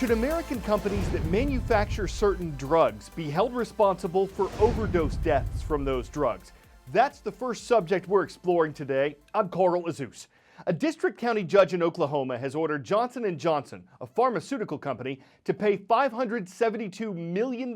Should American companies that manufacture certain drugs be held responsible for overdose deaths from those drugs? That's the first subject we're exploring today. I'm Carl Azus. A district county judge in Oklahoma has ordered Johnson & Johnson, a pharmaceutical company, to pay $572 million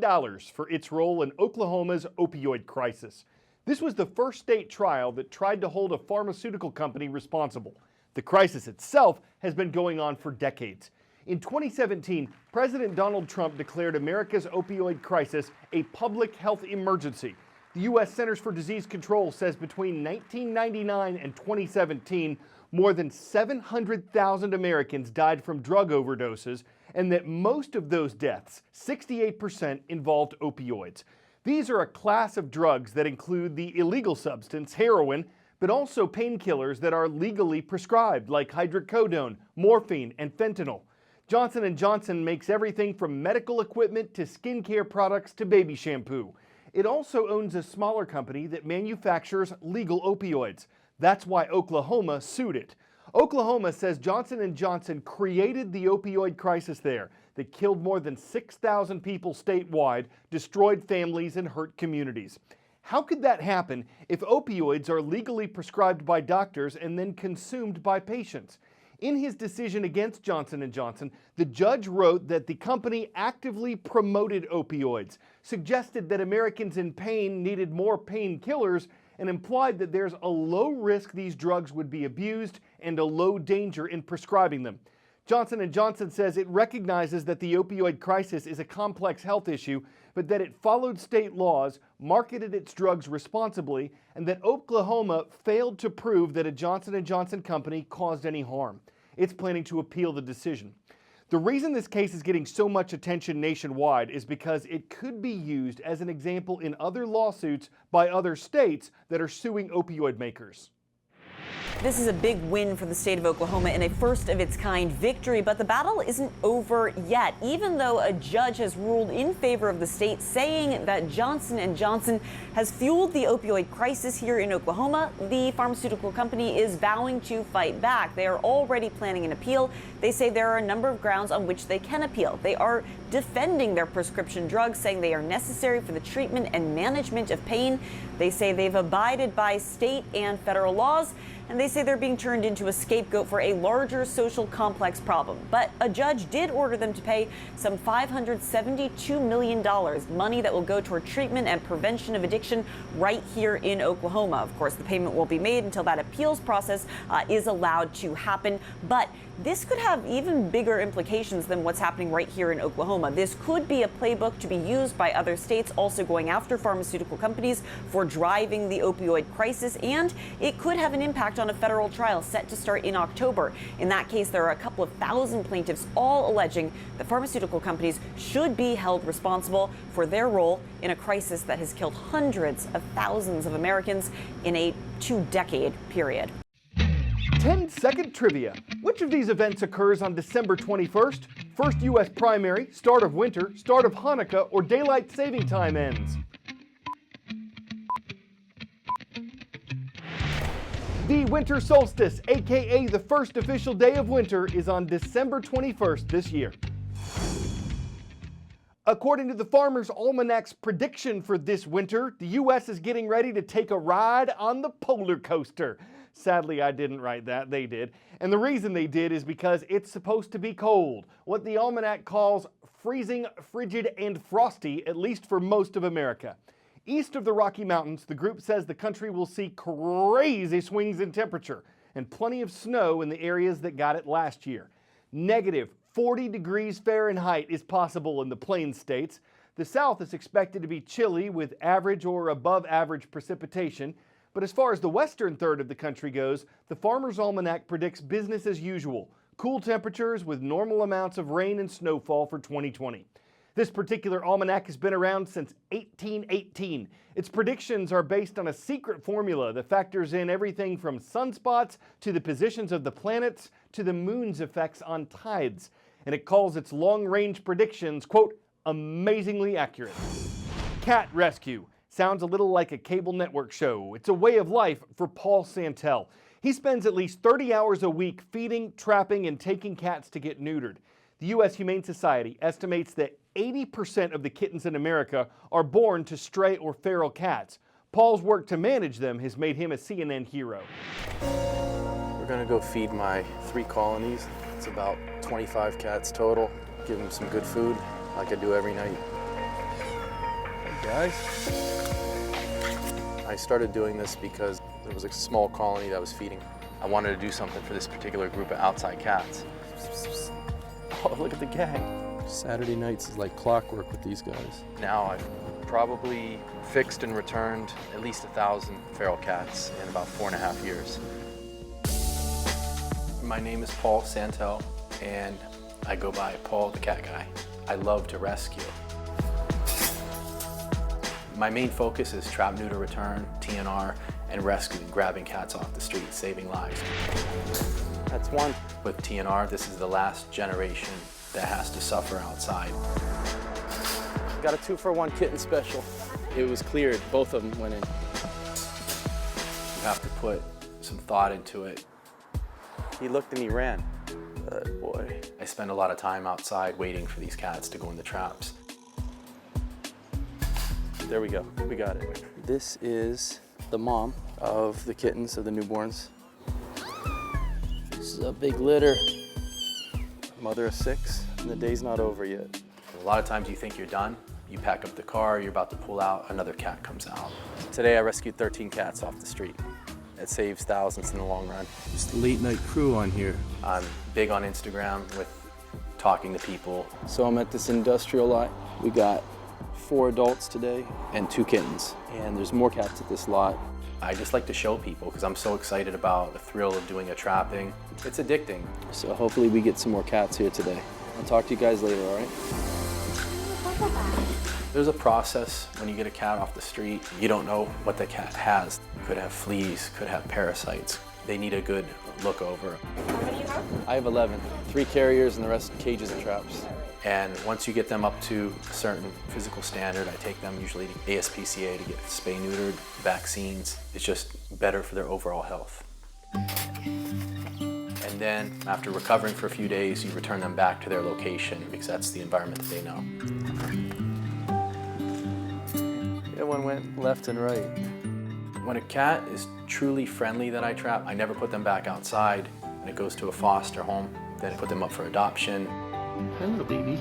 for its role in Oklahoma's opioid crisis. This was the first state trial that tried to hold a pharmaceutical company responsible. The crisis itself has been going on for decades. In 2017, President Donald Trump declared America's opioid crisis a public health emergency. The U.S. Centers for Disease Control says between 1999 and 2017, more than 700,000 Americans died from drug overdoses, and that most of those deaths, 68%, involved opioids. These are a class of drugs that include the illegal substance, heroin, but also painkillers that are legally prescribed, like hydrocodone, morphine, and fentanyl. Johnson & Johnson makes everything from medical equipment to skincare products to baby shampoo. It also owns a smaller company that manufactures legal opioids. That's why Oklahoma sued it. Oklahoma says Johnson & Johnson created the opioid crisis there that killed more than 6,000 people statewide, destroyed families, and hurt communities. How could that happen if opioids are legally prescribed by doctors and then consumed by patients? In his decision against Johnson & Johnson, the judge wrote that the company actively promoted opioids, suggested that Americans in pain needed more painkillers, and implied that there's a low risk these drugs would be abused and a low danger in prescribing them. Johnson & Johnson says it recognizes that the opioid crisis is a complex health issue, but that it followed state laws, marketed its drugs responsibly, and that Oklahoma failed to prove that a Johnson & Johnson company caused any harm. It's planning to appeal the decision. The reason this case is getting so much attention nationwide is because it could be used as an example in other lawsuits by other states that are suing opioid makers. This is a big win for the state of Oklahoma and a first-of-its-kind victory, but the battle isn't over yet. Even though a judge has ruled in favor of the state, saying that Johnson & Johnson has fueled the opioid crisis here in Oklahoma, the pharmaceutical company is vowing to fight back. They are already planning an appeal. They say there are a number of grounds on which they can appeal. They are defending their prescription drugs, saying they are necessary for the treatment and management of pain. They say they've abided by state and federal laws, and they say they're being turned into a scapegoat for a larger social complex problem. But a judge did order them to pay some $572 million, money that will go toward treatment and prevention of addiction right here in Oklahoma. Of course, the payment won't be made until that appeals process is allowed to happen. But this could have even bigger implications than what's happening right here in Oklahoma. This could be a playbook to be used by other states also going after pharmaceutical companies for driving the opioid crisis, and it could have an impact on a federal trial set to start in October. In that case, there are a couple of thousand plaintiffs all alleging that pharmaceutical companies should be held responsible for their role in a crisis that has killed hundreds of thousands of Americans in a 2-decade period. 10-second trivia. Which of these events occurs on December 21st? First U.S. primary, start of winter, start of Hanukkah, or daylight saving time ends? The winter solstice, aka the first official day of winter, is on December 21st this year. According to the Farmer's Almanac's prediction for this winter, the U.S. is getting ready to take a ride on the polar coaster. Sadly, I didn't write that, they did. And the reason they did is because it's supposed to be cold, what the Almanac calls freezing, frigid, and frosty, at least for most of America. East of the Rocky Mountains, the group says the country will see crazy swings in temperature and plenty of snow in the areas that got it last year. Negative 40 degrees Fahrenheit is possible in the Plains states. The South is expected to be chilly with average or above average precipitation. But as far as the western third of the country goes, the Farmer's Almanac predicts business as usual, cool temperatures with normal amounts of rain and snowfall for 2020. This particular almanac has been around since 1818. Its predictions are based on a secret formula that factors in everything from sunspots to the positions of the planets to the moon's effects on tides. And it calls its long-range predictions, quote, amazingly accurate. Cat rescue. Sounds a little like a cable network show. It's a way of life for Paul Santo. He spends at least 30 hours a week feeding, trapping, and taking cats to get neutered. The U.S. Humane Society estimates that 80% of the kittens in America are born to stray or feral cats. Paul's work to manage them has made him a CNN hero. We're gonna go feed my 3 colonies. It's about 25 cats total. Give them some good food like I do every night. Hey guys. I started doing this because there was a small colony that was feeding. I wanted to do something for this particular group of outside cats. Oh, look at the gang. Saturday nights is like clockwork with these guys. Now I've probably fixed and returned at least 1,000 feral cats in about 4.5 years. My name is Paul Santo, and I go by Paul the Cat Guy. I love to rescue. My main focus is trap, neuter, return, TNR, and rescuing, grabbing cats off the street, saving lives. That's one. With TNR, this is the last generation that has to suffer outside. Got a 2-for-1 kitten special. It was cleared, both of them went in. You have to put some thought into it. He looked and he ran. Good boy. I spend a lot of time outside waiting for these cats to go in the traps. There we go, we got it. This is the mom of the kittens, of the newborns. This is a big litter. Mother of 6, and the day's not over yet. A lot of times you think you're done, you pack up the car, you're about to pull out, another cat comes out. Today I rescued 13 cats off the street. It saves thousands in the long run. Just a late night crew on here. I'm big on Instagram with talking to people. So I'm at this industrial lot. We got 4 adults today and 2 kittens. And there's more cats at this lot. I just like to show people because I'm so excited about the thrill of doing a trapping. It's addicting. So hopefully we get some more cats here today. I'll talk to you guys later, all right? There's a process when you get a cat off the street. You don't know what the cat has. Could have fleas, could have parasites. They need a good look over. How many you have? I have 11, 3 carriers and the rest cages and traps. And once you get them up to a certain physical standard, I take them usually to ASPCA to get spay-neutered, vaccines. It's just better for their overall health. And then after recovering for a few days, you return them back to their location because that's the environment that they know. Everyone went left and right. When a cat is truly friendly that I trap, I never put them back outside. And it goes to a foster home, then I put them up for adoption. Hello, baby.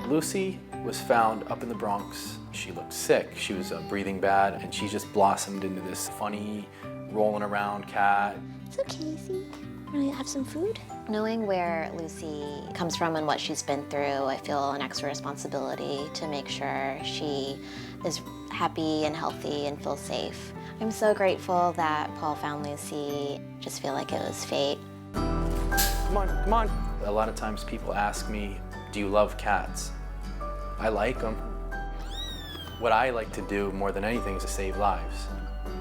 Lucy was found up in the Bronx. She looked sick. She was breathing bad, and she just blossomed into this funny, rolling around cat. It's okay, Lucy. Want to have some food? Knowing where Lucy comes from and what she's been through, I feel an extra responsibility to make sure she is happy and healthy and feels safe. I'm so grateful that Paul found Lucy. Just feel like it was fate. Come on, come on. A lot of times people ask me, do you love cats? I like them. What I like to do more than anything is to save lives.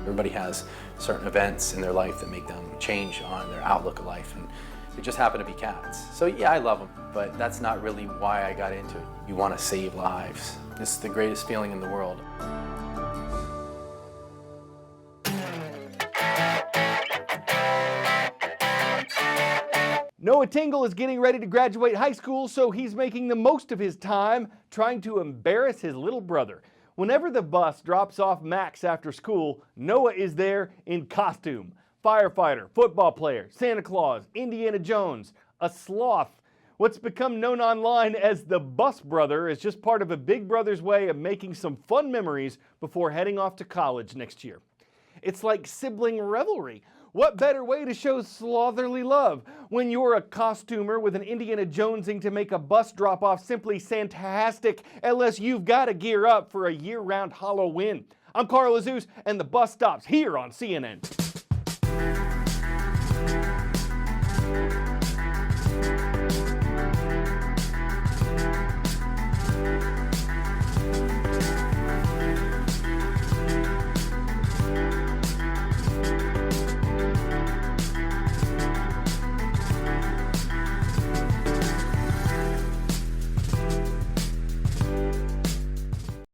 Everybody has certain events in their life that make them change on their outlook of life, and it just happened to be cats. So yeah, I love them, but that's not really why I got into it. You want to save lives. It's the greatest feeling in the world. Noah Tingle is getting ready to graduate high school, so he's making the most of his time trying to embarrass his little brother. Whenever the bus drops off Max after school, Noah is there in costume. Firefighter, football player, Santa Claus, Indiana Jones, a sloth. What's become known online as the Bus Brother is just part of a big brother's way of making some fun memories before heading off to college next year. It's like sibling revelry. What better way to show slotherly love when you're a costumer with an Indiana Jonesing to make a bus drop-off simply fantastic, unless you've got to gear up for a year-round Halloween. I'm Carl Azus, and the bus stops here on CNN.